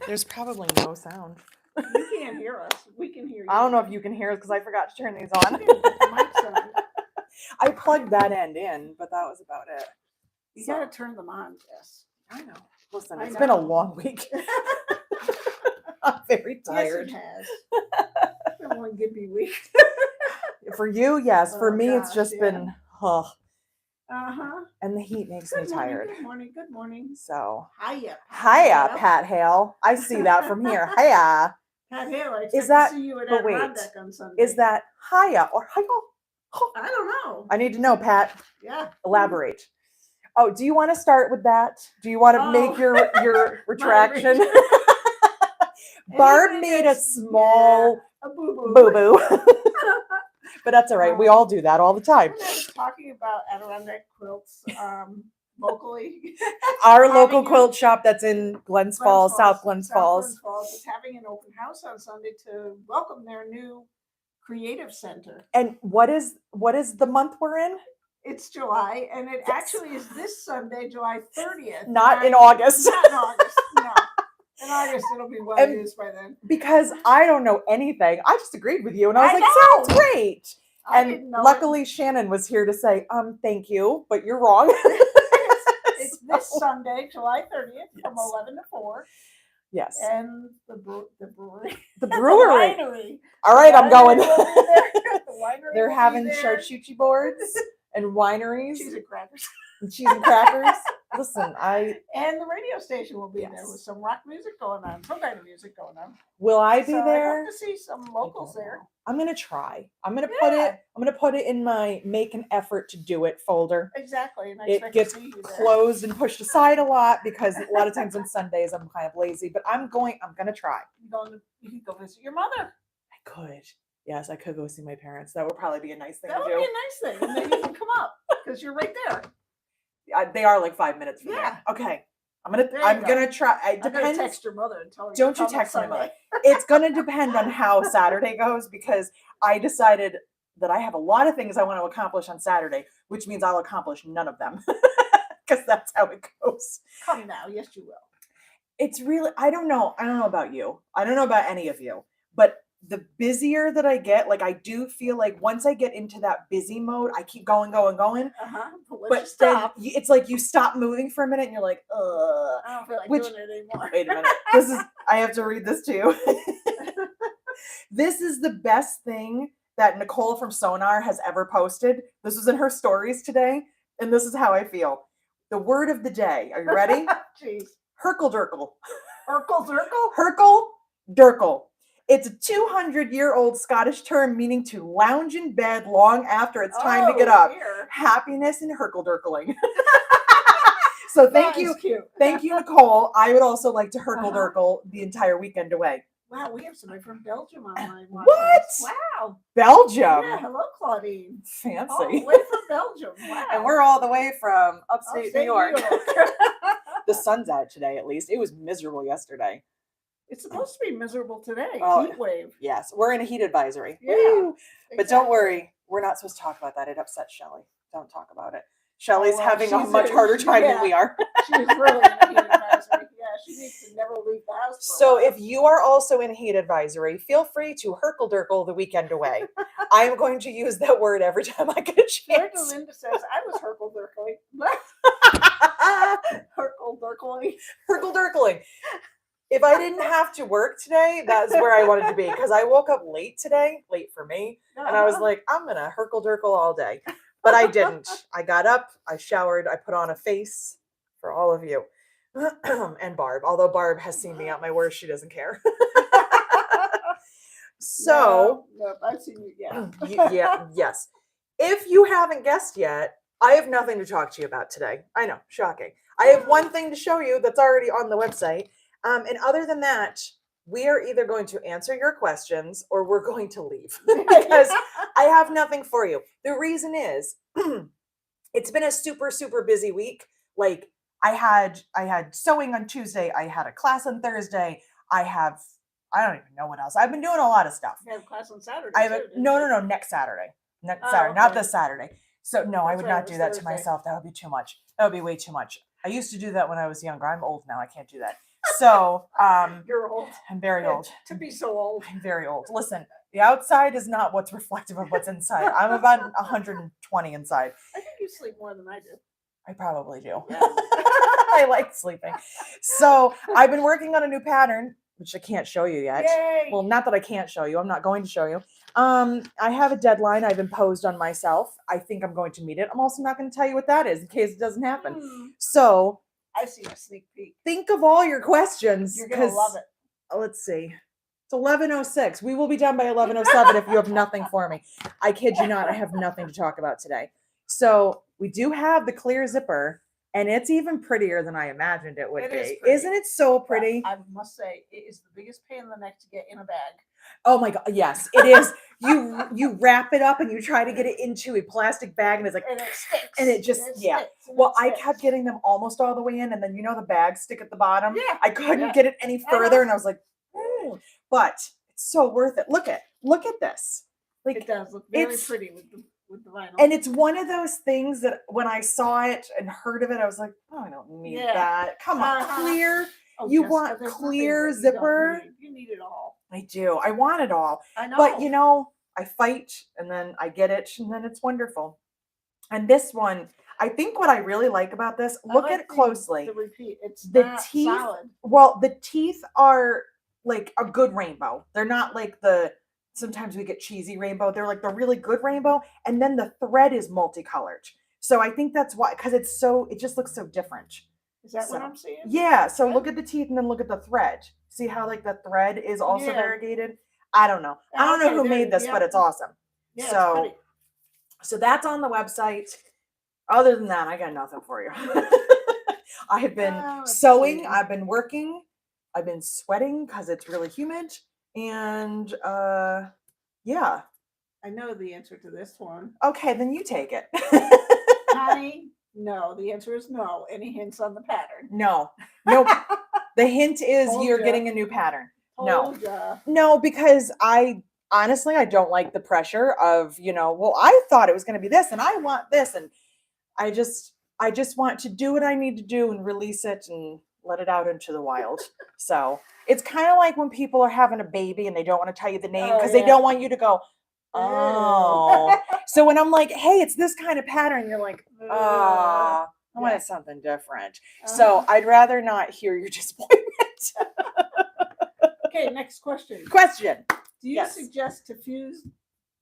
There's probably no sound. You can't hear us. We can hear you. I don't know if you can hear us because I forgot to turn these on. You didn't put the mics on. I plugged that end in, but that was about it. You gotta turn them on, Jess. I know. Listen, I it's been a know. long week. I'm very tired. Yes, it has. It's been one gimpy week. For you, yes. For Oh, me, it's gosh, just yeah. been, Uh-huh. and the heat makes me Good morning, tired. good morning, good morning. So, Hiya. hiya, Pat Hale. I see that from here. Hiya. Pat Hale, I Is expect that- to see you at but wait, Adirondack on Sunday. Is that hiya or hiya? I don't know. I need to know, Pat. Yeah. Elaborate. Oh, do you want to start with that? Do you want to make your retraction? Barb made a small a boo-boo. boo-boo. But that's all right. We all do that all the time. When I was talking about Adirondack quilts locally. Our local quilt shop that's in Glens Falls, South Glens Falls. Glens Falls is having an open house on Sunday to welcome their new creative center. And what is the month we're in? It's July, and it actually is this Sunday, July 30th. Not in August. Not in August, no. In August, it'll be what it is by then. Because I don't know anything. I just agreed with you, and I was like, sounds great. And luckily, Shannon was here to say, thank you, but you're wrong. It's this Sunday, July 30th, from 11 to 4. Yes. And the brewery. The brewery. The winery. All right, I'm going. The winery They're having charcuterie boards and wineries. Cheese and crackers. And cheese and crackers. Listen, and the radio station will be there with some rock music going on, some kind of music going on. Will I be there? I hope to see some locals there. I'm gonna try. I'm gonna put it in my make an effort to do it folder. Exactly. And it gets closed and pushed aside a lot because a lot of times on Sundays I'm kind of lazy. But I'm gonna try. You can go visit your mother. I could. Yes, I could go see my parents. That would probably be a nice thing to do. That would be a nice thing. And then you can come up because you're right there. They are like 5 minutes from there. Okay. I'm gonna try. It depends. I'm gonna text your mother and tell her. Don't you text my mother? It's gonna depend on how Saturday goes because I decided that I have a lot of things I want to accomplish on Saturday, which means I'll accomplish none of them because that's how it goes. Come now, yes you will. It's really. I don't know about you. I don't know about any of you, but the busier that I get, like I do feel like once I get into that busy mode, I keep going. But then it's like you stop moving for a minute and you're like, I don't feel like doing it anymore. Wait a minute. I have to read this to you. This is the best thing that Nicole from Sonar has ever posted. This was in her stories today. And this is how I feel. The word of the day. Are you ready? Jeez. Herkle-durkle. Herkle-durkle? Herkle-durkle. It's a 200-year-old Scottish term meaning to lounge in bed long after it's time to get up. Dear. Happiness and herkle-durkling. So thank you, cute. Thank you, Nicole. I would also like to herkle-durkle the entire weekend away. Wow, we have somebody from Belgium online. What? Wow. Belgium? Yeah, hello, Claudine. Fancy. All the way from Belgium. Wow. And we're all the way from upstate New York. The sun's out today, at least. It was miserable yesterday. It's supposed to be miserable today. Heat wave. Yes, we're in a heat advisory. Yeah. Woo! But don't worry, we're not supposed to talk about that. It upsets Shelly. Don't talk about it. Shelly's having a much harder time than we are. She's really in a heat advisory. Yeah, she needs to never leave the house. So if you are also in a heat advisory, feel free to herkle-durkle the weekend away. I am going to use that word every time I get a chance. Linda says, I was herkle-durkling. Herkle-durkling. Herkle-durkling. If I didn't have to work today, that's where I wanted to be. Because I woke up late today, late for me. And I was like, I'm going to herkle-durkle all day. But I didn't. I got up, I showered, I put on a face for all of you. And Barb. Although Barb has seen me at my worst, she doesn't care. So, no, I've seen you, yes. If you haven't guessed yet, I have nothing to talk to you about today. I know, shocking. I have one thing to show you that's already on the website. And other than that, we are either going to answer your questions or we're going to leave because I have nothing for you. The reason is it's been a super, super busy week. Like I had sewing on Tuesday. I had a class on Thursday. I don't even know what else. I've been doing a lot of stuff. You have a class on Saturday. No, next Saturday. Saturday, not this Saturday. So no, I would not do that to myself. That would be too much. That would be way too much. I used to do that when I was younger. I'm old now. I can't do that. So, You're old. I'm very old. To be so old. I'm very old. Listen, the outside is not what's reflective of what's inside. I'm about 120 inside. I think you sleep more than I do. I probably do. Yeah. I like sleeping. So I've been working on a new pattern, which I can't show you yet. Yay. Well, not that I can't show you. I'm not going to show you. I have a deadline I've imposed on myself. I think I'm going to meet it. I'm also not going to tell you what that is in case it doesn't happen. So I see a sneak peek. think of all your questions. You're going to love it. Let's see. It's 11:06. We will be done by 11:07 if you have nothing for me. I kid you not. I have nothing to talk about today. So we do have the clear zipper, and it's even prettier than I imagined it would It be. is pretty. Isn't it so pretty? I must say, it is the biggest pain in the neck to get in a bag. Oh my God. Yes, it is. You wrap it up and you try to get it into a plastic bag, and it's like, And it sticks. and it just, yeah. Well, I kept getting them almost all the way in, and then the bags stick at the bottom. Yeah. I couldn't Yeah. get it any I know. further, and I was like, but it's so worth it. Look at this. Like, It does look very it's- pretty with the vinyl. and it's one of those things that when I saw it and heard of it, I was like, oh, I don't need Yeah. that. Come on, clear. Oh, you Jessica, want there's nothing clear that you don't zipper? need. You need it all. I do. I want it all. I know. But I fight and then I get it and then it's wonderful. And this one, I think what I really like about this, look at it closely. The repeat. It's The not teeth- solid. Well, the teeth are like a good rainbow. They're not like sometimes we get cheesy rainbow. They're like the really good rainbow. And then the thread is multicolored. So I think that's why, because it just looks so different. Is that what So, I'm seeing? Yeah. So Good. look at the teeth and then look at the thread. See how like the thread is also Yeah. variegated? I don't know. I don't know Okay, who there made it this, is. but Yeah. it's awesome. Yeah, So- it's pretty. So that's on the website. Other than that, I got nothing for you. I have been let's sewing. see. I've been working. I've been sweating because it's really humid. And yeah. I know the answer to this one. Okay, then you take it. Honey, no. The answer is no. Any hints on the pattern? No. Nope. The hint is Told you're ya. getting a new pattern. No. Told ya. No, because I don't like the pressure of, well, I thought it was going to be this and I want this. And I just want to do what I need to do and release it and let it out into the wild. So it's kind of like when people are having a baby and they don't want to tell you the name because they don't want you to go, oh. So when I'm like, hey, it's this kind of pattern, you're like, oh, I wanted something different. So I'd rather not hear your disappointment. Okay, next question. Question. Do you Yes. suggest to fuse,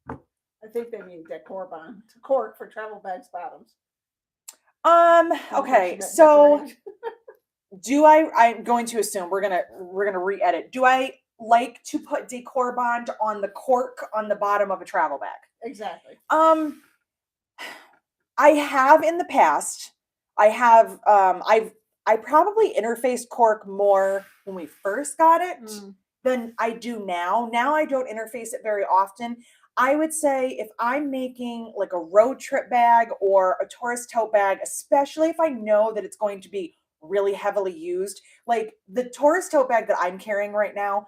I think they mean decor bond, to cork for travel bags bottoms? Okay, so I'm going to assume we're gonna re-edit. Do I like to put decor bond on the cork on the bottom of a travel bag? Exactly. I have in the past. I probably interfaced cork more when we first got it than I do now. Now I don't interface it very often. I would say if I'm making like a road trip bag or a tourist tote bag, especially if I know that it's going to be really heavily used, like the tourist tote bag that I'm carrying right now,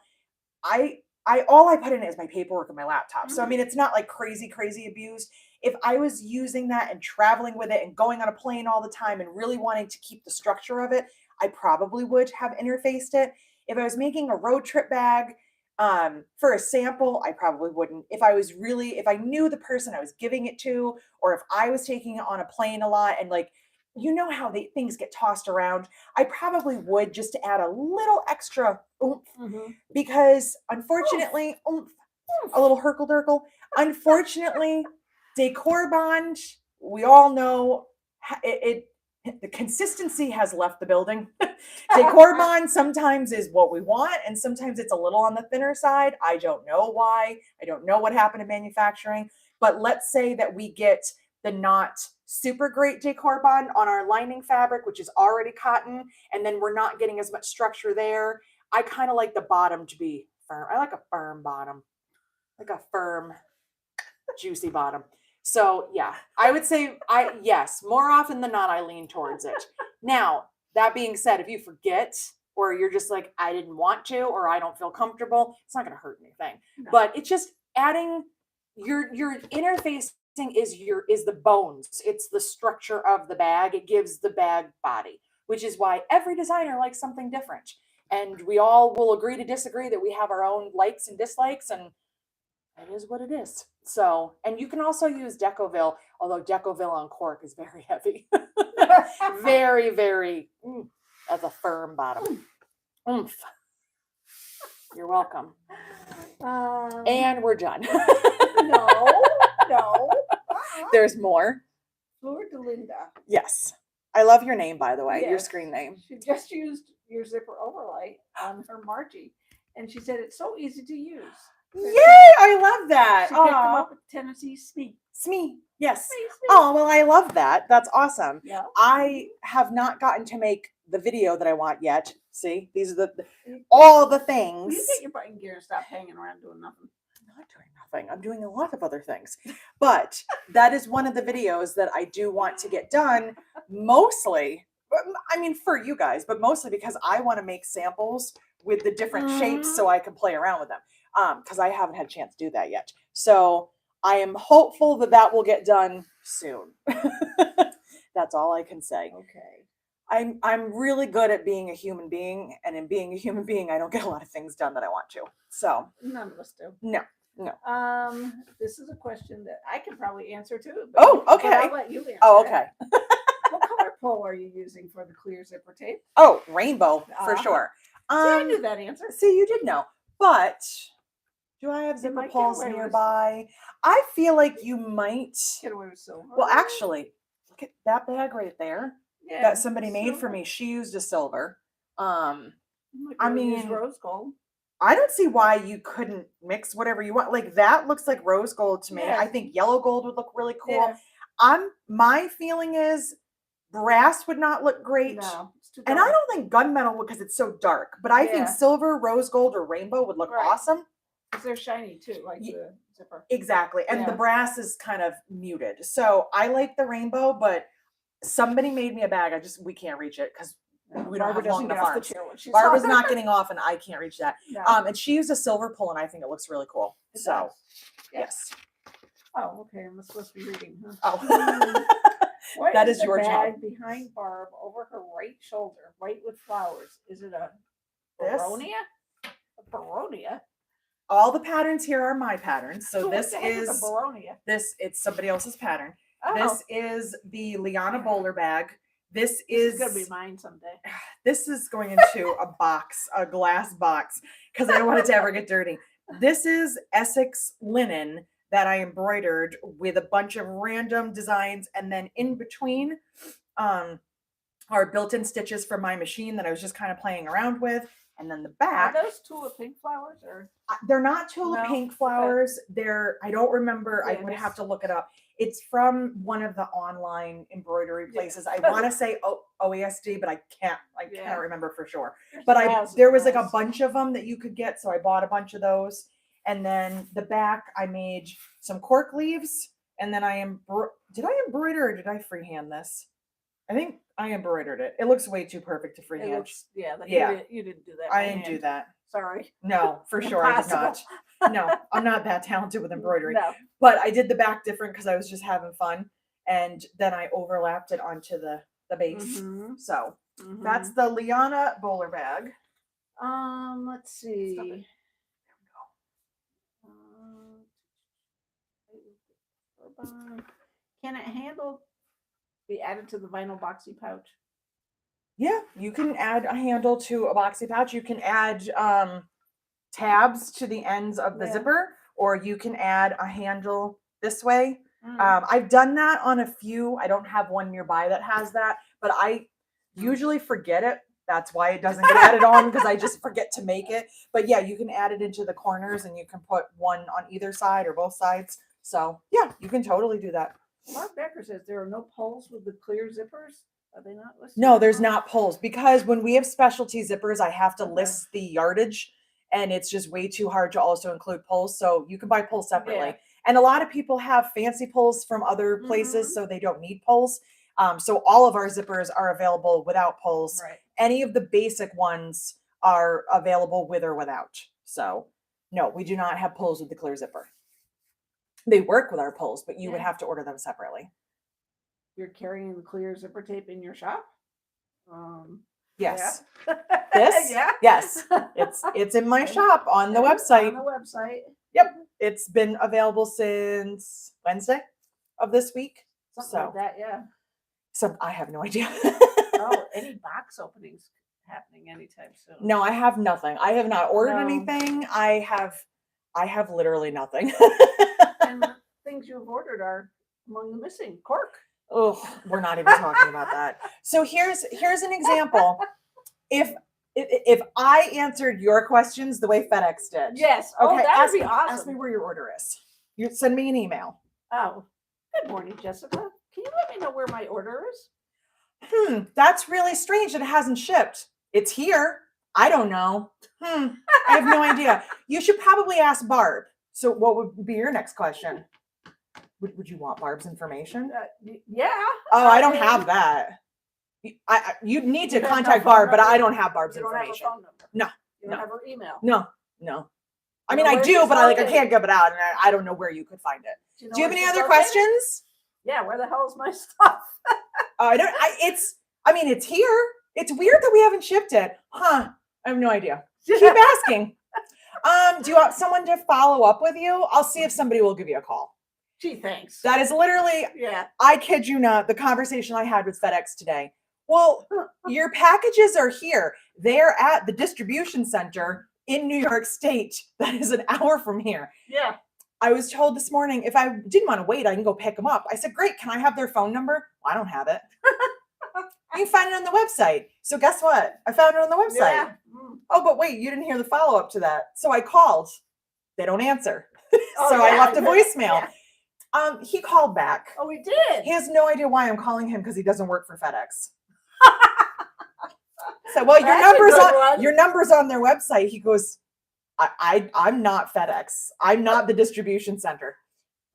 all I put in it is my paperwork and my laptop. So I mean, it's not like crazy abused. If I was using that and traveling with it and going on a plane all the time and really wanting to keep the structure of it, I probably would have interfaced it. If I was making a road trip bag for a sample, I probably wouldn't. If I knew the person I was giving it to, or if I was taking it on a plane a lot and like, how things get tossed around, I probably would just to add a little extra oomph because unfortunately, a little herkle-durkle. Unfortunately, decor bond, we all know the consistency has left the building. Decor bond sometimes is what we want, and sometimes it's a little on the thinner side. I don't know why. I don't know what happened in manufacturing, but let's say that we get the not super great decor bond on our lining fabric, which is already cotton, and then we're not getting as much structure there. I kind of like the bottom to be firm. I like a firm bottom, like a firm, juicy bottom. So yeah, I would say yes, more often than not, I lean towards it. Now, that being said, if you forget or you're just like, I didn't want to, or I don't feel comfortable, it's not going to hurt anything. No. But it's just adding your interfacing is the bones. It's the structure of the bag. It gives the bag body, which is why every designer likes something different. and we all will agree to disagree that we have our own likes and dislikes, and it is what it is. So, and you can also use Decoville, although Decoville on cork is very heavy. Very, very, as a firm bottom. Oomph. You're welcome. And we're done. No. There's more. Fleur de Linda. Yes. I love your name, by the way, your Yes. screen name. She just used your zipper overlay on her Margie, and she said it's so easy to use. Yay! I love that. She picked them up at Tennessee Smee. Smee. Yes. Smee. Oh, well, I love that. That's awesome. Yeah. I have not gotten to make the video that I want yet. See, these are all the things. You get your button gear and stop hanging around doing nothing. I'm not doing nothing. I'm doing a lot of other things. But that is one of the videos that I do want to get done, mostly, I mean, for you guys, but mostly because I want to make samples with the different shapes so I can play around with them. Because I haven't had a chance to do that yet. So I am hopeful that that will get done soon. That's all I can say. Okay. I'm really good at being a human being, and in being a human being, I don't get a lot of things done that I want to. So None of us do. no. This is a question that I can probably answer too. Oh, but okay. I'll let you answer. Oh, it. okay. What color pole are you using for the clear zipper tape? Oh, rainbow for Uh-huh. sure. See, I knew that answer. See, you did know, but do I have You zipper might get poles away with nearby? I feel like you might. Get away with silver. Well, actually, look at that bag right there yeah, that somebody made for silver. me. She used a silver. You might I be able to use mean, rose gold. I don't see why you couldn't mix whatever you want. Like that looks like rose gold to me. Yeah. I think yellow gold would look really cool. Yeah. My feeling is brass would not look great. No, it's too And dark. I don't think gunmetal would because it's so dark. But I think Yeah. silver, rose gold, or rainbow would look Right. awesome. Because they're shiny too, like the zipper. Exactly. And the Yeah. brass is kind of muted. So I like the rainbow, but somebody made me a bag. We can't reach it because we don't have long doesn't get enough off the arms. chair when she's Barbara's on. not getting off and I can't reach that. No, And she used a silver pull and I think it looks really cool. it So does. Yeah. yes. Oh, okay. I'm supposed to be reading, huh? Oh. What That is is your the job. bag behind Barb over her right shoulder, white with flowers? Is it a This? baronia? A baronia? All the patterns here are my patterns. So What this the heck is a baronia. it's somebody else's pattern. Oh, This is the Liana Bowler bag. This this is gonna be mine someday. this is going into a box, a glass box, because I don't want it to ever get dirty. This is Essex linen that I embroidered with a bunch of random designs, and then in between are built-in stitches from my machine that I was just kind of playing around with. And then the Are back, those tulip pink flowers or? they're not tulip No? pink Okay. flowers. They're, I don't remember. I Yeah, would have this- to look it up. It's from one of the online embroidery Yeah. places. I want to say OESD, but I Yeah. can't remember for sure. There's But thousands there of was like a those. bunch of them that you could get, so I bought a bunch of those. And then the back, I made some cork leaves, and then did I embroider or did I freehand this? I think I embroidered it. It looks way too perfect to It freehand. looks, yeah, Yeah. You didn't do that. I by didn't do hand. that. Sorry. No, for sure I did not. Impossible. No, I'm not that talented with embroidery. No. But I did the back different because I was just having fun, and then I overlapped it onto the base. Mhm, So mhm. that's the Liana Bowler bag. Let's see. Can it handle be added to the vinyl boxy pouch? Yeah, you can add a handle to a boxy pouch. You can add tabs to the ends of the Yeah. zipper, or you can add a handle this way. Mm. I've done that on a few. I don't have one nearby that has that, but I usually forget it. That's why it doesn't get added on, because I just forget to make it. But yeah, you can add it into the corners and you can put one on either side or both sides. So yeah, you can totally do that. Mark Becker says there are no poles with the clear zippers. Are they not listed? No, there's on? not poles, because when we have specialty zippers, I have to Okay. list the yardage, and it's just way too hard to also include poles. So you can buy poles separately. Yeah. And a lot of people have fancy poles from other places, Mhm. so they don't need poles. So all of our zippers are available without poles. Right. Any of the basic ones are available with or without. So no, we do not have poles with the clear zipper. They work with our poles, but you would Yeah. have to order them separately. You're carrying the clear zipper tape in your shop? Yes. Yeah. This? Yeah. Yes. It's in my shop on the website. On the website. Yep. It's been available since Wednesday of this week. Something So like that, yeah. So I have no idea. Oh, any box openings happening anytime soon? No, I have nothing. I have not ordered No. anything. I have literally nothing. And the things you've ordered are among the missing. Cork. Oh, we're not even talking about that. So here's an example. If I answered your questions the way FedEx did. Yes. Oh, Okay, that would be awesome. ask me where your order is. You send me an email. Oh, good morning, Jessica. Can you let me know where my order is? That's really strange that it hasn't shipped. It's here. I don't know. I have no idea. You should probably ask Barb. So what would be your next question? Would you want Barb's information? Yeah. Oh, I don't have that. You need to You have no contact phone Barb, but number? I don't have Barb's You don't have information. a phone number. No, You don't no. have her email. No. I You mean, know I where do, she's but I located? can't give it out, and I don't know where you could find it. Do you Do you have where any she's other located? questions? Yeah, where the hell is my stuff? I don't. It's here. It's weird that we haven't shipped it, huh? I have no idea. Keep asking. Do you want someone to follow up with you? I'll see if somebody will give you a call. Gee, thanks. That is literally, Yeah. I kid you not, the conversation I had with FedEx today. Well, your packages are here. They're at the distribution center in New York State. That is an hour from here. Yeah. I was told this morning if I didn't want to wait, I can go pick them up. I said, great. Can I have their phone number? Well, I don't have it. You can find it on the website. So guess what? I found it on the website. Yeah. Oh, but wait, you didn't hear the follow-up to that. So I called. They don't answer. Oh, So I yeah, left a voicemail. yeah. He called back. Oh, we did. He has no idea why I'm calling him because he doesn't work for FedEx. So, well, your number's on their website. He goes, I'm not FedEx. I'm not the distribution center.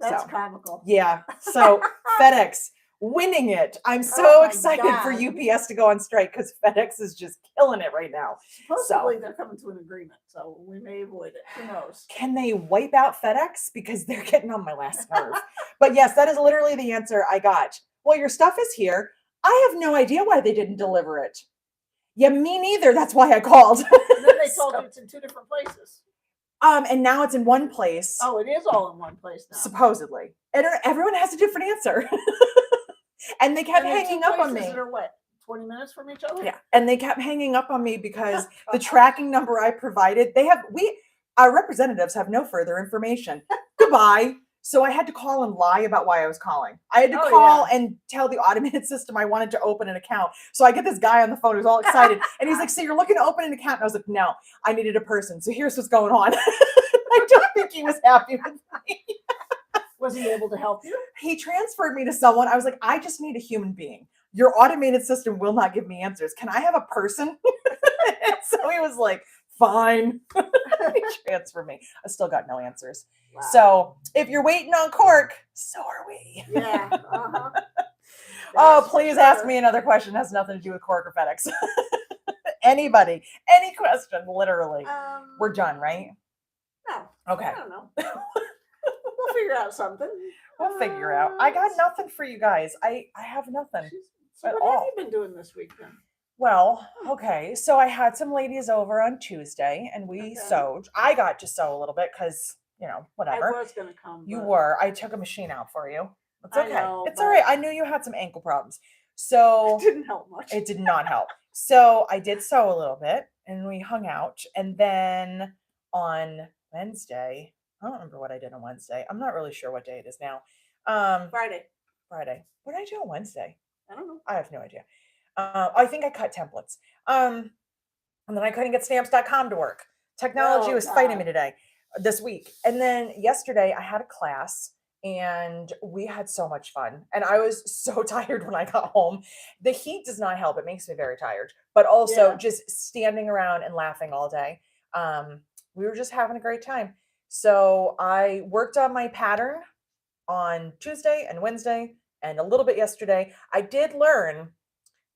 That's So, comical. yeah. So FedEx winning it. I'm Oh so my excited for God. UPS to go on strike because FedEx is just killing it right now. Supposedly they're coming to an agreement, so we may avoid it. Who knows? Can they wipe out FedEx? Because they're getting on my last nerve. But yes, that is literally the answer I got. Well, your stuff is here. I have no idea why they didn't deliver it. Yeah, me neither. That's why I called. And then they told you it's in 2 different places. And now it's in one place. Oh, it is all in one place now. Supposedly. And everyone has a different answer. And they kept And they're hanging 2 up on places me. that are what, 20 minutes from each other? Yeah. And they kept hanging up on me because the tracking number I provided, our representatives have no further information. Goodbye. So I had to call and lie about why I was calling. I had to call and tell the automated system I wanted to open an account. So I get this guy on the phone who's all excited. And he's like, so you're looking to open an account? And I was like, no, I needed a person. So here's what's going on. I don't think he was happy with me. Was he able to help you? He transferred me to someone. I was like, I just need a human being. Your automated system will not give me answers. Can I have a person? So he was like, fine. He transferred me. I still got no answers. Wow. So if you're waiting on Cork, so are we. Yeah. Uh-huh. Oh, please ask me another question. It has nothing to do with Cork or FedEx. Anybody, any question, literally. We're done, right? No. Okay. I don't know. We'll figure out something. We'll figure out. I got nothing for you guys. I have nothing. So at what all. have you been doing this week then? Well, okay. So I had some ladies over on Tuesday and we Okay. sewed. I got to sew a little bit because, whatever. I was going to come. You but were. I took a machine out for you. It's I okay. know, It's but- all right. I knew you had some ankle problems. So It didn't help much. it did not help. So I did sew a little bit and we hung out. And then on Wednesday, I don't remember what I did on Wednesday. I'm not really sure what day it is now. Friday. What did I do on Wednesday? I don't know. I have no idea. I think I cut templates. And then I couldn't get stamps.com to work. Technology Oh, was fighting me God. this week. And then yesterday I had a class and we had so much fun. And I was so tired when I got home. The heat does not help. It makes me very tired. But also Yeah. just standing around and laughing all day. We were just having a great time. So I worked on my pattern on Tuesday and Wednesday and a little bit yesterday. I did learn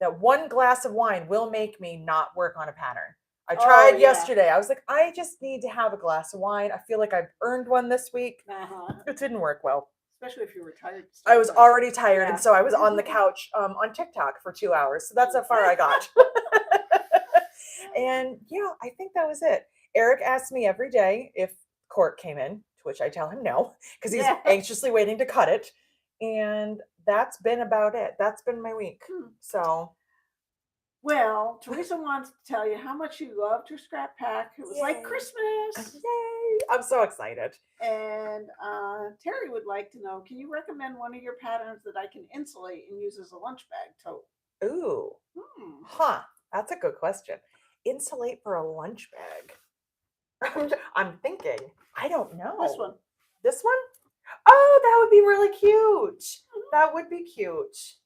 that one glass of wine will make me not work on a pattern. I tried yeah. yesterday. I was like, I just need to have a glass of wine. I feel like I've earned one this week. Uh-huh. It didn't work well. Especially if you were tired. I was already tired. Yeah. And so I was on the couch on TikTok for 2 hours. So that's how far I got. And yeah, I think that was it. Eric asked me every day if court came in, to which I tell him no, because he's Yeah. anxiously waiting to cut it. And that's been about it. That's been my week. So Well, Teresa wants to tell you how much she loved her scrap pack. It was like Yay. Christmas. yay! I'm so excited. And Terry would like to know, can you recommend one of your patterns that I can insulate and use as a lunch bag tote? Ooh. Huh. That's a good question. Insulate for a lunch bag. I'm thinking. I don't know. This one. This one? Oh, that would be really cute. That would be cute.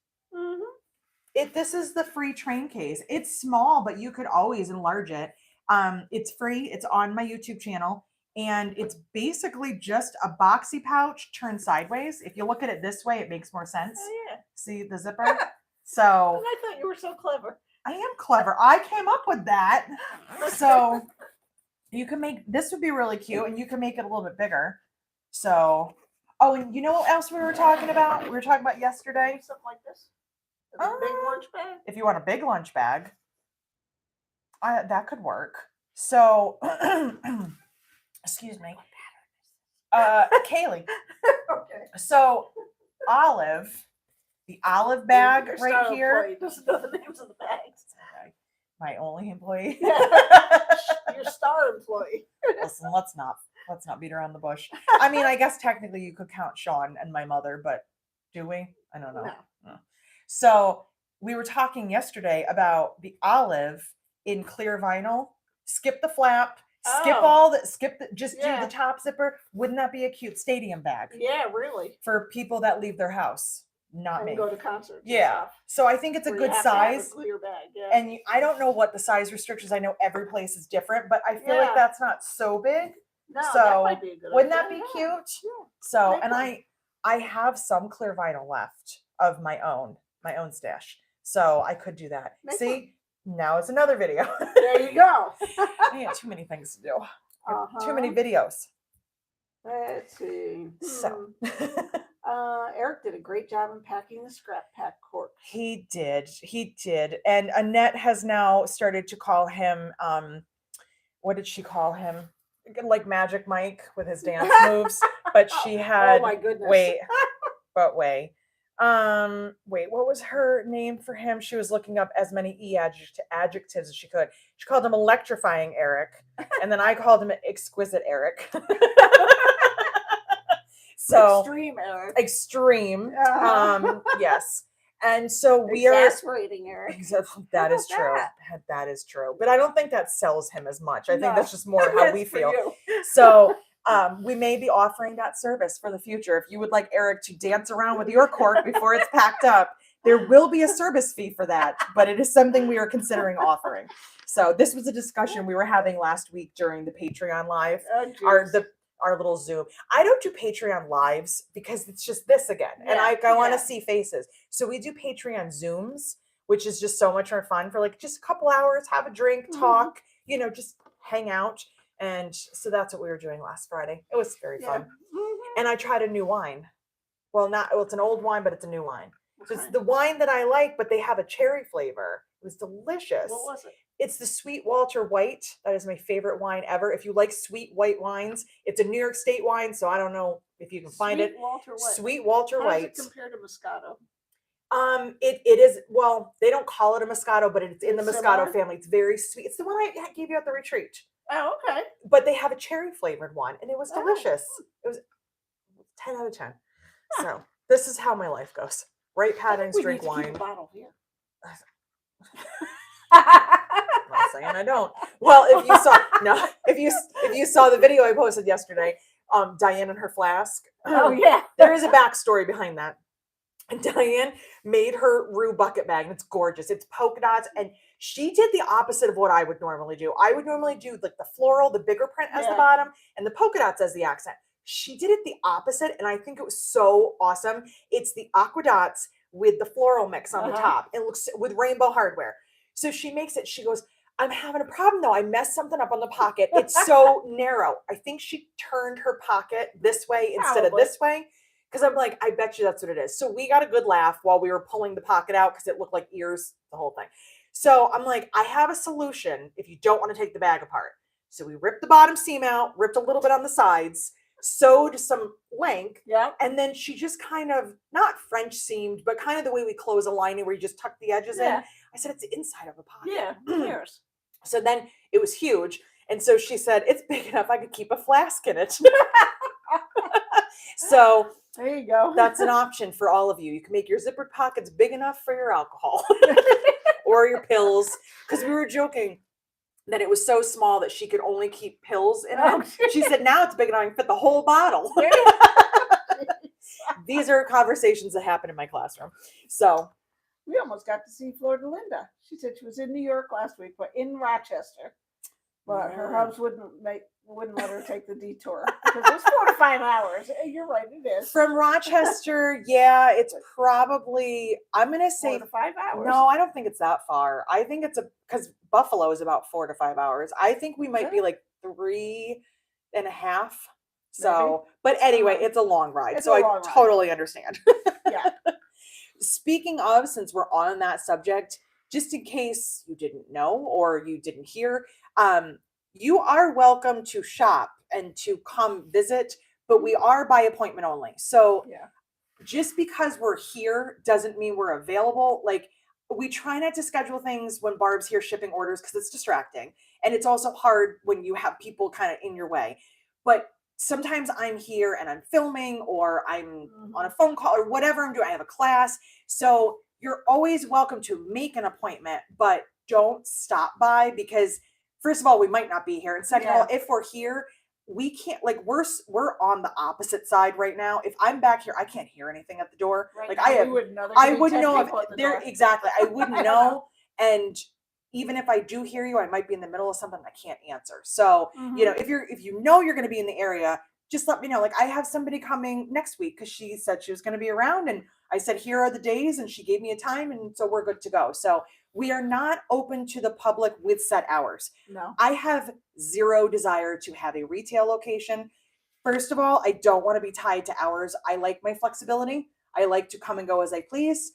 This is the free train case. It's small, but you could always enlarge it. It's free. It's on my YouTube channel, and it's basically just a boxy pouch turned sideways. If you look at it this way, it makes more sense. Oh, yeah. See the zipper? So I thought you were so clever. I am clever. I came up with that. So you can make this would be really cute, and you can make it a little bit bigger. So, oh, and you know what else we were talking about? We were talking about yesterday. Something like this. A big lunch bag. If you want a big lunch bag, that could work. So, excuse me, Kaylee. Okay. So, Olive, the Olive bag Your right star here. employee doesn't know the names of the bags. My only employee. Your star employee. Listen, let's not beat around the bush. I mean, I guess technically you could count Sean and my mother, but do we? I don't know. No. So we were talking yesterday about the Olive in clear vinyl. Skip the flap. Just do the top zipper. Wouldn't that be a cute stadium bag? Yeah, really. For people that leave their house, not and me. Go to concerts. Yeah. So I think it's a Where good you have to have size. a clear bag. Yeah. And I don't know what the size restrictions. I know every place is different, but I feel like that's not so big. No, so that might be a good wouldn't idea. that be cute? Yeah. So, Make and one. I have some clear vinyl left of my own stash. So I could do that. Make See, now it's another video. There you go. I have too many things to do. Too many videos. Let's see. So Eric did a great job in packing the scrap pack cork. He did. And Annette has now started to call him, what did she call him? Like Magic Mike with his dance moves. But she had, oh my goodness. wait, what was her name for him? She was looking up as many adjectives as she could. She called him electrifying Eric. And then I called him exquisite Eric. So extreme Eric. Extreme. Yes. And so we are exasperating Eric. That is true. That is true. But I don't think that sells him as much. I think that's just more how we feel. So we may be offering that service for the future. If you would like Eric to dance around with your cork before it's packed up, there will be a service fee for that, but it is something we are considering offering. So this was a discussion we were having last week during the Patreon live, our little Zoom. I don't do Patreon lives because it's just this again. And I want to see faces. So we do Patreon Zooms, which is just so much more fun for like just a couple hours, have a drink, talk, just hang out. And so that's what we were doing last Friday. It was very fun. And I tried a new wine. Well, it's an old wine, but it's a new wine. So it's the wine that I like, but they have a cherry flavor. It was delicious. What was it? It's the Sweet Walter White. That is my favorite wine ever. If you like sweet white wines, it's a New York State wine, so I don't know if you can find it. Sweet Walter White. How does it compare to Moscato? It is, well, they don't call it a Moscato, but it's in the Moscato similar? family. It's very sweet. It's the one I gave you at the retreat. Oh, okay. But they have a cherry flavored one, and it was delicious. It was 10 out of 10. So this is how my life goes. Write patterns, drink wine. Keep a bottle here. I'm not saying I don't. Well, if you saw the video I posted yesterday, Diane and her flask. Oh yeah. There is a backstory behind that. And Diane made her Rue bucket bag, and it's gorgeous. It's polka dots, and she did the opposite of what I would normally do. I would normally do like the floral, the bigger print as the bottom, and the polka dots as the accent. She did it the opposite, and I think it was so awesome. It's the aqua dots with the floral mix on the top. It looks with rainbow hardware. So she makes it. She goes, I'm having a problem though. I messed something up on the pocket. It's so narrow. I think she turned her pocket this way instead of this way. Because I'm like, I bet you that's what it is. So we got a good laugh while we were pulling the pocket out because it looked like ears, the whole thing. So I'm like, I have a solution if you don't want to take the bag apart. So we ripped the bottom seam out, ripped a little bit on the sides, sewed some length, Yeah. and then she just kind of, not French seamed, but kind of the way we close a lining where you just tuck the edges in. Yeah. I said, it's the inside of a pocket. Yeah. Who cares? So then it was huge. And so she said, it's big enough I could keep a flask in it. So There you go. that's an option for all of you. You can make your zippered pockets big enough for your alcohol or your pills. Because we were joking that it was so small that she could only keep pills in Oh, it. She said, now it's big enough I can fit the whole bottle. These are conversations that happen in my classroom. So we almost got to see Florida Linda. She said she was in New York last week, but in Rochester. But her hubs wouldn't let her take the detour because it was 4 to 5 hours. You're right, it is. From Rochester, yeah, it's probably, I'm going to say 4 to 5 hours. No, I don't think it's that far. I think it's because Buffalo is about 4 to 5 hours. I think we might be like 3.5. So, but anyway, it's a long ride. So I totally understand. Yeah. Speaking of, since we're on that subject, just in case you didn't know or you didn't hear, you are welcome to shop and to come visit, but we are by appointment only. So Yeah. just because we're here doesn't mean we're available. Like, we try not to schedule things when Barb's here shipping orders because it's distracting. And it's also hard when you have people kind of in your way. But sometimes I'm here and I'm filming or I'm on a phone call or whatever I'm doing. I have a class. So you're always welcome to make an appointment, but don't stop by because first of all, we might not be here. And second of all, if we're here, we can't, like, we're on the opposite side right now. If I'm back here, I can't hear anything at the door. Right like now, I wouldn't know. I wouldn't know if there door. exactly. I wouldn't know. And even if I do hear you, I might be in the middle of something I can't answer. So, you know, if you know you're going to be in the area, just let me know. Like, I have somebody coming next week because she said she was going to be around, and I said, here are the days, and she gave me a time, and so we're good to go. So we are not open to the public with set hours. No. I have zero desire to have a retail location. First of all, I don't want to be tied to hours. I like my flexibility. I like to come and go as I please.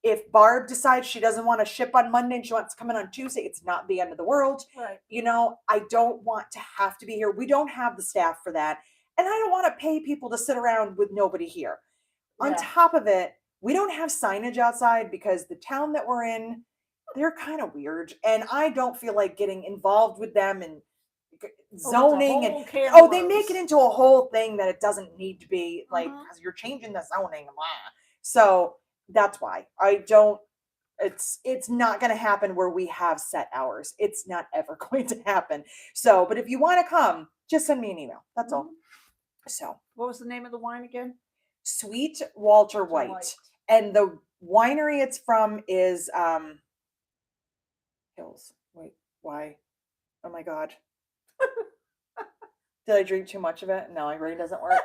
If Barb decides she doesn't want to ship on Monday and she wants to come in on Tuesday, it's not the end of the world. Right. You know, I don't want to have to be here. We don't have the staff for that. And I don't want to pay people to sit around with nobody here. On top of it, we don't have signage outside because the town that we're in, they're kind of weird. And I don't feel like getting involved with them and zoning and they make it into a whole thing that it doesn't need to be, like, because you're changing the zoning. Blah. So that's why I don't, it's not going to happen where we have set hours. It's not ever going to happen. So, but if you want to come, just send me an email. That's all. So what was the name of the wine again? Sweet Walter White. And the winery it's from is Hills. Wait, why? Oh my God. Did I drink too much of it? No, it really doesn't work.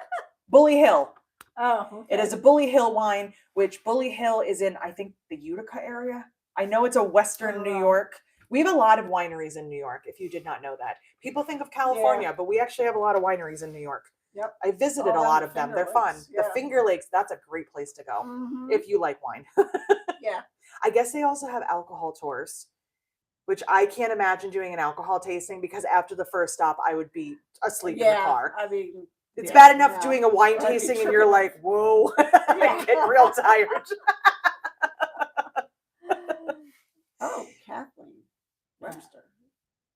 Bully Hill. Oh, okay. It is a Bully Hill wine, which Bully Hill is in, I think, the Utica area. I know it's a Western New York. We have a lot of wineries in New York, if you did not know that. People think of California, but we actually have a lot of wineries in New York. Yep. I visited a lot of them. They're fun. Yeah. The Finger Lakes, that's a great place to go if you like wine. Yeah. I guess they also have alcohol tours, which I can't imagine doing an alcohol tasting because after the first stop, I would be asleep in the car. I mean, it's bad enough doing a wine tasting and you're like, whoa, I get real tired. Oh, Kathleen Webster.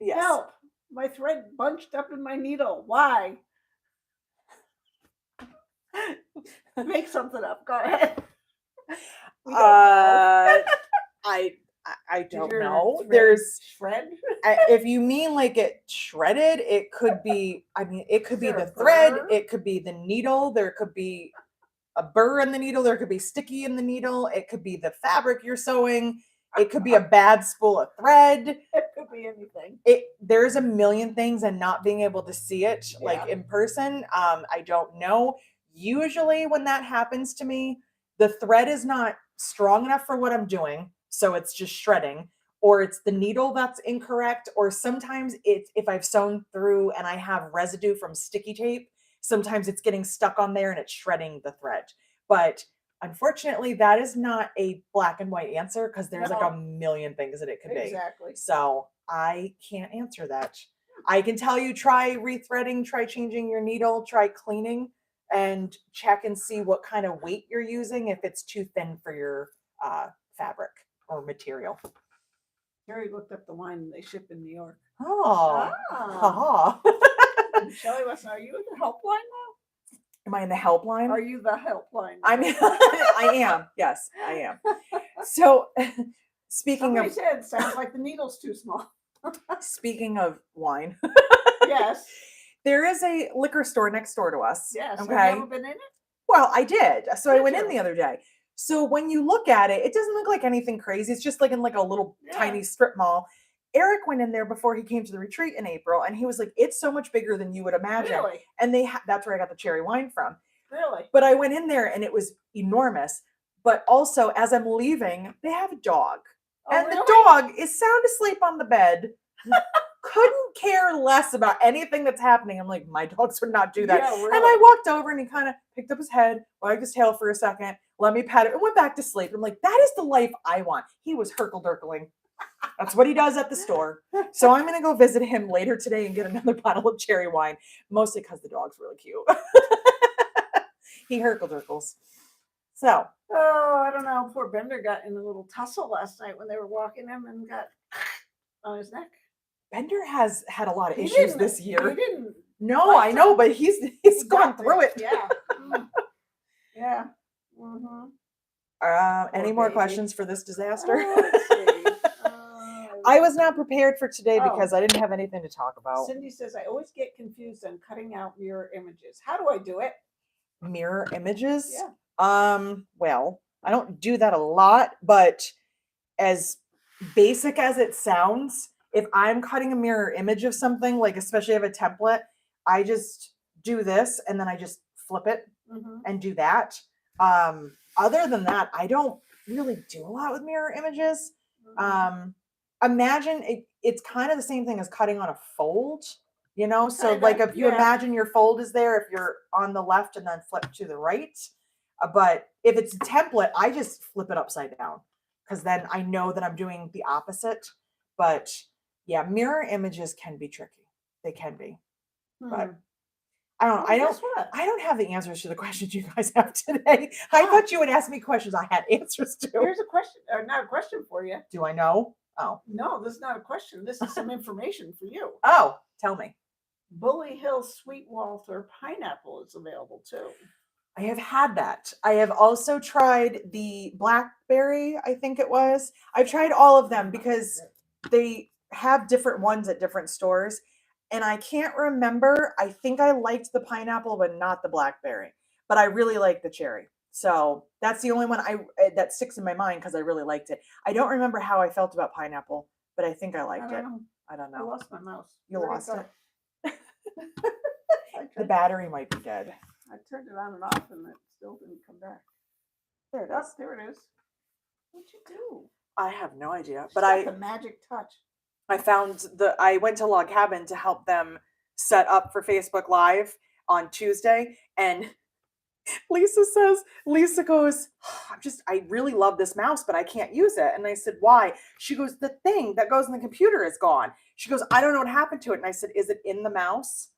Yes. Help! My thread bunched up in my needle. Why? Make something up. Go ahead. I don't know. There's shred. If you mean like it shredded, it could be. I mean, it could be the thread. It could be the needle. There could be a burr in the needle. There could be sticky in the needle. It could be the fabric you're sewing. It could be a bad spool of thread. It could be anything. There's a million things, and not being able to see it like in person. I don't know. Usually when that happens to me, the thread is not strong enough for what I'm doing. So it's just shredding, or it's the needle that's incorrect. Or sometimes it's, if I've sewn through and I have residue from sticky tape, sometimes it's getting stuck on there and it's shredding the thread. But Unfortunately, that is not a black and white answer because there's like a No. million things that it could be. Exactly. So I can't answer that. I can tell you try rethreading, try changing your needle, try cleaning, and check and see what kind of weight you're using if it's too thin for your fabric or material. Terry looked up the wine they ship in New York. Oh, Ah. haha. Shelley wants to know, are you at the helpline now? Am I in the helpline? Are you the helpline? I'm. I am. Yes, I am. So, speaking Somebody of said, sounds like the needle's too small. speaking of wine, Yes. there is a liquor store next door to us. Yes. Okay. Have you ever been in it? Well, I did. So I Did went in you? the other day. So when you look at it, it doesn't look like anything crazy. It's just like in like a little Yeah. tiny strip mall. Eric went in there before he came to the retreat in April, and he was like, "It's so much bigger than you would imagine." Really? And that's where I got the cherry wine from. Really? But I went in there and it was enormous. But also, as I'm leaving, they have a dog. Oh, And really? the dog is sound asleep on the bed. Couldn't care less about anything that's happening. I'm like, my dogs would not do that. Yeah, And really. I walked over and he kind of picked up his head, wagged his tail for a second, let me pat it, and went back to sleep. I'm like, that is the life I want. He was herkle-durkling. That's what he does at the store. So I'm going to go visit him later today and get another bottle of cherry wine, mostly because the dog's really cute. He herkle-durkles. So. Oh, I don't know. Poor Bender got in a little tussle last night when they were walking him and got on his neck. Bender has had a lot of He issues didn't- this year. He didn't. No, like I know, to- but he's gone Exactly. through it. Yeah. Mm. Yeah. Mm-hmm. Any more baby. questions for this disaster? Let's see. I was not prepared for today Oh. because I didn't have anything to talk about. Cindy says, I always get confused on cutting out mirror images. How do I do it? Mirror images? Yeah. Well, I don't do that a lot, but as basic as it sounds, if I'm cutting a mirror image of something, like especially of a template, I just do this and then I just flip it Mm-hmm. and do that. Other than that, I don't really do a lot with mirror images. Imagine it's kind of the same thing as cutting on a fold, you know? So Kinda, like if you yeah. imagine your fold is there, if you're on the left and then flip to the right. But if it's a template, I just flip it upside down because then I know that I'm doing the opposite. But yeah, mirror images can be tricky. They can be. But I don't know. I don't have the answers to the questions you guys have today. I thought you would ask me questions I had answers to. Here's a question, or not a question for you. Do I know? Oh. No, this is not a question. This is some information for you. Oh, tell me. Bully Hill Sweetwater pineapple is available too. I have had that. I have also tried the blackberry, I think it was. I've tried all of them because they have different ones at different stores. And I can't remember. I think I liked the pineapple, but not the blackberry. But I really like the cherry. So that's the only one that sticks in my mind because I really liked it. I don't remember how I felt about pineapple, but I think I liked it. I don't I know. lost my mouse. You Where'd lost go? it. The battery might be dead. I turned it on and off and it still didn't come back. There it Oh, is. there it is. What'd you do? I have no idea. She's But got the magic touch. I went to Log Cabin to help them set up for Facebook Live on Tuesday. And Lisa goes, I really love this mouse, but I can't use it. And I said, why? She goes, the thing that goes in the computer is gone. She goes, I don't know what happened to it. And I said, is it in the mouse?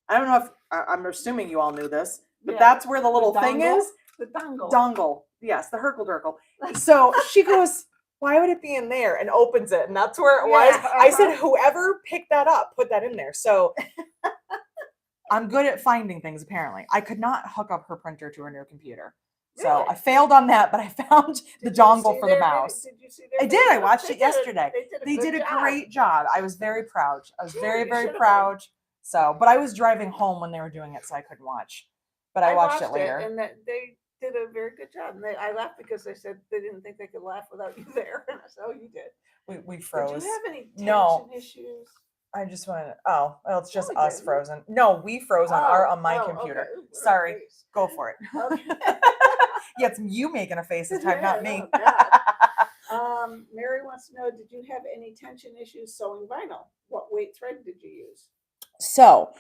I don't know if, I'm assuming you all knew this, but that's where the little thing dongle? is. The dongle. Dongle. Yes, the herkle-durkle. So she goes, why would it be in there? And opens it. And that's where it was. I said, whoever picked that up, put that in there. So I'm good at finding things, apparently. I could not hook up her printer to her new computer. So Really? I failed on that, but I found the dongle for the mouse. Did you see I did. I watched it yesterday. They did a great job. I was very proud. I was very, very proud. So, but I was driving home when they were doing it, so I couldn't watch. But I watched it later. And they did a very good job. And I laughed because they said they didn't think they could laugh without you there. And I said, oh, you did. We froze. Did you have any tension No. issues? I just went, oh, well, it's just we us didn't. frozen. No, we froze on my Oh, computer. okay. Ooh, what a Sorry. face. Go for it. Okay. Yeah, it's you making a face this time, not me. Oh, Mary wants to know, did you have any tension issues sewing vinyl? What weight thread did you use? So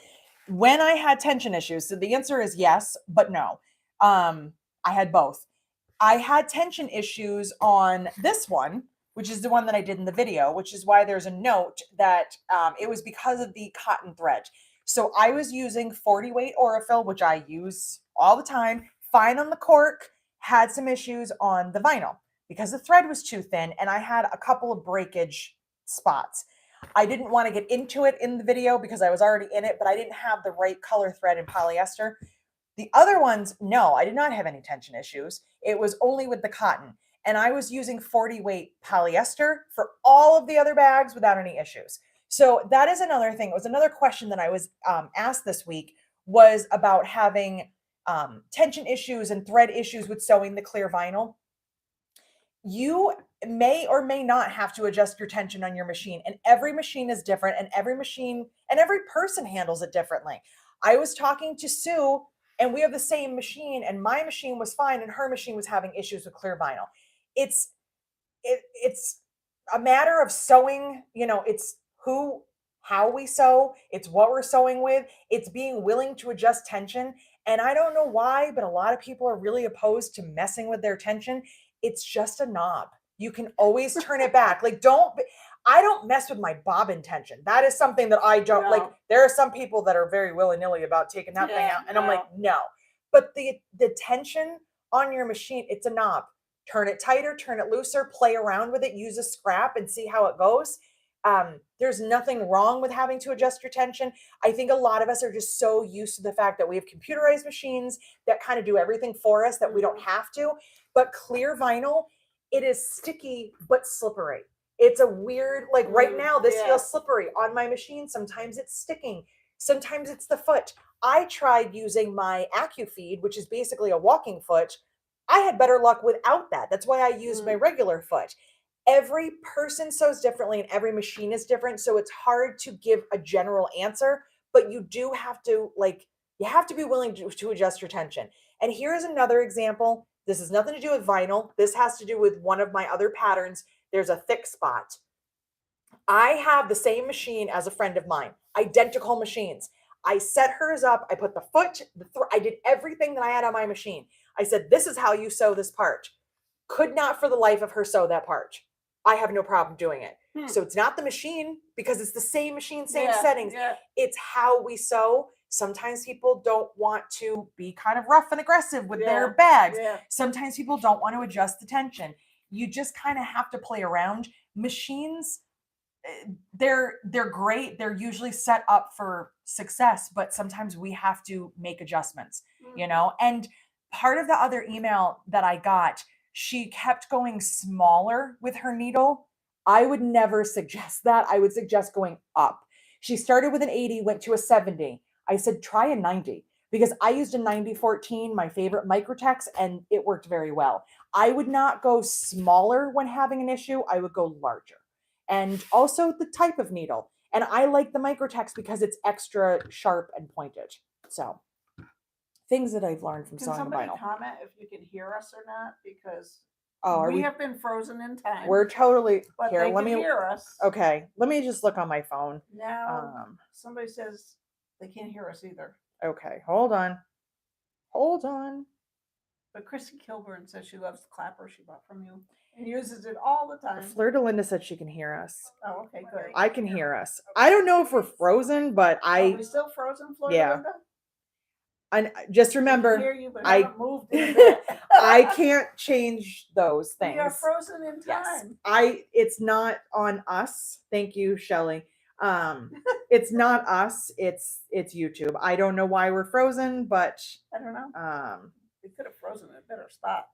when I had tension issues, so the answer is yes, but no. I had both. I had tension issues on this one, which is the one that I did in the video, which is why there's a note that it was because of the cotton thread. So I was using 40 weight Aurifil, which I use all the time, fine on the cork, had some issues on the vinyl because the thread was too thin and I had a couple of breakage spots. I didn't want to get into it in the video because I was already in it, but I didn't have the right color thread in polyester. The other ones, no, I did not have any tension issues. It was only with the cotton. And I was using 40 weight polyester for all of the other bags without any issues. So that is another thing. It was another question that I was asked this week was about having tension issues and thread issues with sewing the clear vinyl. You may or may not have to adjust your tension on your machine, and every machine is different, and every machine and every person handles it differently. I was talking to Sue, and we have the same machine, and my machine was fine and her machine was having issues with clear vinyl. It's a matter of sewing, it's how we sew, it's what we're sewing with, it's being willing to adjust tension. And I don't know why, but a lot of people are really opposed to messing with their tension. It's just a knob. You can always turn it back. Like, I don't mess with my bobbin tension. That is something that I don't like. There are some people that are very willy-nilly about taking that thing out. And I'm like, no. But the tension on your machine, it's a knob. Turn it tighter, turn it looser, play around with it, use a scrap and see how it goes. There's nothing wrong with having to adjust your tension. I think a lot of us are just so used to the fact that we have computerized machines that kind of do everything for us that we don't have to. But clear vinyl, it is sticky but slippery. It's a weird, like right now, this feels slippery on my machine. Sometimes it's sticking. Sometimes it's the foot. I tried using my AccuFeed, which is basically a walking foot. I had better luck without that. That's why I used my regular foot. Every person sews differently and every machine is different. So it's hard to give a general answer, but you do have to you have to be willing to adjust your tension. And here's another example. This has nothing to do with vinyl. This has to do with one of my other patterns. There's a thick spot. I have the same machine as a friend of mine, identical machines. I set hers up. I put the foot, I did everything that I had on my machine. I said, this is how you sew this part. Could not for the life of her sew that part. I have no problem doing it. So it's not the machine because it's the same machine, same settings. It's how we sew. Sometimes people don't want to be kind of rough and aggressive with their bags. Sometimes people don't want to adjust the tension. You just kind of have to play around. Machines, they're great. They're usually set up for success, but sometimes we have to make adjustments, and part of the other email that I got, she kept going smaller with her needle. I would never suggest that. I would suggest going up. She started with an 80, went to a 70. I said, try a 90 because I used a 9014, my favorite Microtex, and it worked very well. I would not go smaller when having an issue. I would go larger. And also the type of needle. And I like the Microtex because it's extra sharp and pointed. So things that I've learned from sewing vinyl. Can somebody comment if you can hear us or not? Because we have been frozen in time. We're totally but here. They Let can me hear us. Okay, let me just look on my phone. Now somebody says they can't hear us either. Okay, hold on. But Chrissy Kilburn says she loves the clapper she bought from you and uses it all the time. Fleur de Linda said she can hear us. Oh, okay, good. I can hear us. I don't know if we're frozen, but Are we still frozen, Fleur de Linda? And just remember, I hear you, but I haven't moved in a bit. I can't change those things. We are frozen in time. Yes. It's not on us. Thank you, Shelley. It's not us. It's YouTube. I don't know why we're frozen, but I don't know. We could have frozen at a better spot.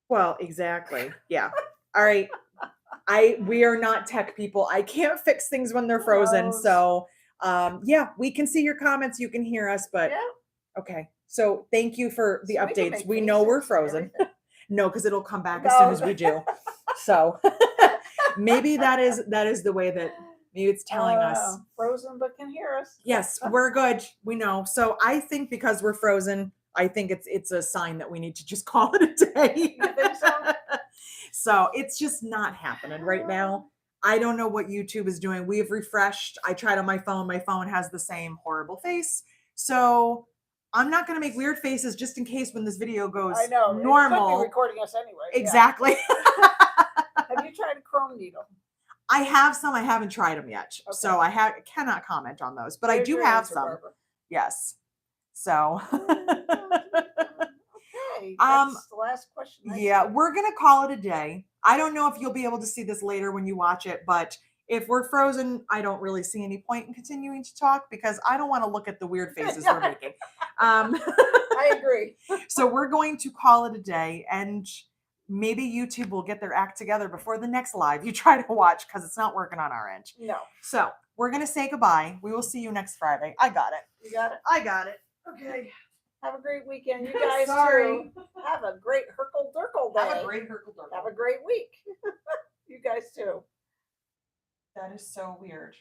Well, exactly. Yeah. All right. We are not tech people. I can't fix things when they're frozen. So we can see your comments. You can hear us, but okay. So thank you for the updates. We know we're frozen. No, because it'll come back as soon as we do. So maybe that is the way that maybe it's telling us. Frozen but can hear us. Yes, we're good. We know. So I think because we're frozen, I think it's a sign that we need to just call it a day. You think so? So it's just not happening right now. I don't know what YouTube is doing. We have refreshed. I tried on my phone. My phone has the same horrible face. So I'm not going to make weird faces just in case when this video goes I know. It could normal. be recording us anyway. Yeah. Exactly. Have you tried a chrome needle? I have some. I haven't tried them yet. Okay. So I cannot comment on those, but I There's do your have answer, some. Barbara. Yes. So Okay, that's the last question. yeah, we're going to call it a day. I don't know if you'll be able to see this later when you watch it, but if we're frozen, I don't really see any point in continuing to talk because I don't want to look at the weird faces we're making. I agree. So we're going to call it a day, and maybe YouTube will get their act together before the next live you try to watch because it's not working on our end. No. So we're going to say goodbye. We will see you next Friday. I got it. You got it? I got it. Okay. Have a great weekend. You guys Sorry. too. Have a great Herkle-Durkle day. Have a great Herkle-Durkle. Have a great week. You guys too. That is so weird.